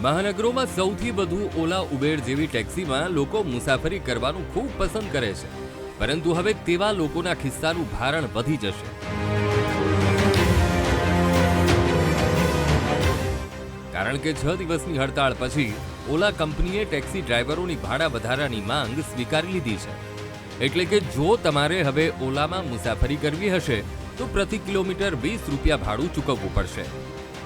મહાનગરોમાં સૌથી વધુ ઓલા ઉબેર જેવી ટેક્સીમાં લોકો મુસાફરી કરવાનું ખૂબ પસંદ કરે છે, પરંતુ હવે તેવા લોકોના ખિસ્સાનું ભારણ વધી જશે. કારણ કે 6 દિવસની હડતાળ પછી ઓલા કંપનીએ ટેક્સી ડ્રાઈવરોની ભાડા વધારાની માંગ સ્વીકારી લીધી છે. એટલે કે જો તમારે હવે ઓલામાં મુસાફરી કરવી હશે તો પ્રતિ કિલોમીટર 20 રૂપિયા ભાડું ચૂકવવું પડશે.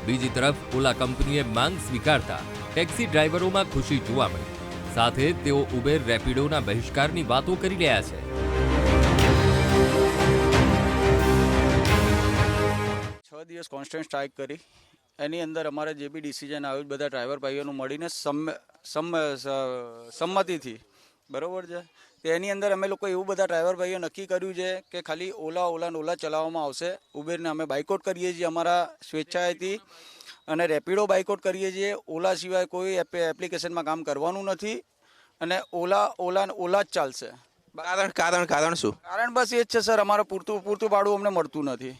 બીજી તરફ ઓલા કંપનીએ માંગ સ્વીકારતા ટેક્સી ડ્રાઈવરોમાં ખુશી જોવા મળી. સાથે તેઓ ઉબેર રેપિડોના બહિષ્કારની વાતો કરી રહ્યા છે. 6 દિવસ કોન્સ્ટન્ટ સ્ટ્રાઇક કરી. એની અંદર અમારે જે બી ડિસિઝન આવ્યું બધા ડ્રાઈવર ભાઈઓનું મળીને સંમતિથી બરોબર છે. તેની અંદર અમે લોકો એવું બધા ડ્રાઈવર ભાઈઓ નક્કી કર્યું છે કે ખાલી ઓલા ચલાવવામાં આવશે. ઉબેરને અમે બાયકોટ કરીએ છીએ અમારા સ્વેચ્છાએથી, અને રેપિડો બાયકોટ કરીએ છીએ. ઓલા સિવાય કોઈ એપ્લિકેશનમાં કામ કરવાનું નથી, અને ઓલા જ ચાલશે. કારણ શું? કારણ બસ એ જ છે સર, અમારે પૂરતું ભાડું અમને મળતું નથી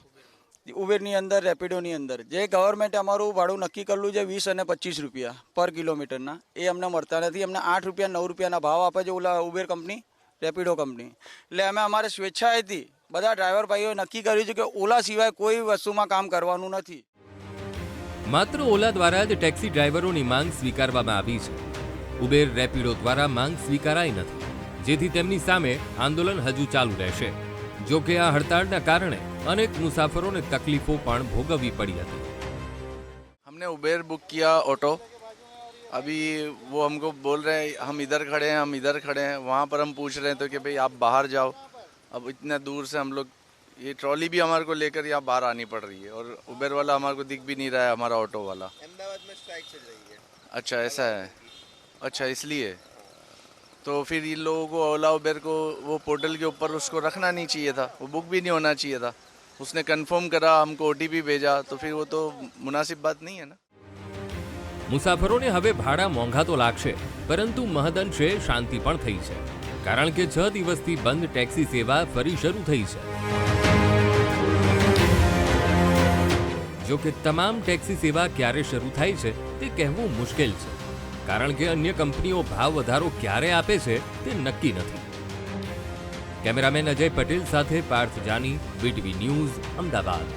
ઉબેરની અંદર, રેપિડોની અંદર. જે ગવર્મેન્ટે અમારું ભાડું નક્કી કરેલું છે 20 અને 25 રૂપિયા પર કિલોમીટરના, એ અમને મળતા નથી. અમને 8 રૂપિયા 9 રૂપિયાના ભાવ આપે છે ઓલા ઉબેર કંપની, રેપિડો કંપની. એટલે અમે અમારે સ્વેચ્છાએથી બધા ડ્રાઈવર ભાઈઓએ નક્કી કર્યું છે કે ઓલા સિવાય કોઈ વસ્તુમાં કામ કરવાનું નથી. માત્ર ઓલા દ્વારા જ ટેક્સી ડ્રાઈવરોની માંગ સ્વીકારવામાં આવી છે. ઉબેર રેપિડો દ્વારા માંગ સ્વીકારાઈ નથી, જેથી તેમની સામે આંદોલન હજુ ચાલુ રહેશે. જો કે આ હડતાળના કારણે अनेक मुसाफिरों ने तकलीफों पण भोगवी पड़ी थी. हमने उबेर बुक किया ऑटो. अभी वो हमको बोल रहे हैं हम इधर खड़े हैं. वहाँ पर हम पूछ रहे हैं तो कि भाई आप बाहर जाओ. अब इतना दूर से हम लोग, ये ट्रॉली भी हमारे को लेकर यहाँ बाहर आनी पड़ रही है, और उबेर वाला हमारे को दिख भी नहीं रहा है, हमारा ऑटो वाला. अहमदाबाद में स्ट्राइक चल रही है. अच्छा ऐसा है. अच्छा इसलिए तो फिर इन लोगों को ओला उबेर को वो पोर्टल के ऊपर उसको रखना नहीं चाहिए था, वो बुक भी नहीं होना चाहिए था. उसने कंफर्म करा, हमको ओटीपी भेजा, तो फिर वो तो मुनासिब बात नहीं है ना. મુસાફરોને હવે ભાડા મોંઘા તો લાગશે, પરંતુ મહદઅંશે શાંતિ પણ થઈ છે, કારણ કે 6 દિવસથી બંધ ટેક્સી સેવા ફરી શરૂ થઈ છે. જો કે તમામ ટેક્સી સેવા ક્યારે શરૂ થાય છે તે કહેવું મુશ્કેલ છે, કારણ કે અન્ય કંપનીઓ ભાવ વધારો ક્યારે આપે છે તે નક્કી નથી. કેમેરામેન અજય પટેલ સાથે પાર્થ જાની, BTV ન્યૂઝ, અમદાવાદ.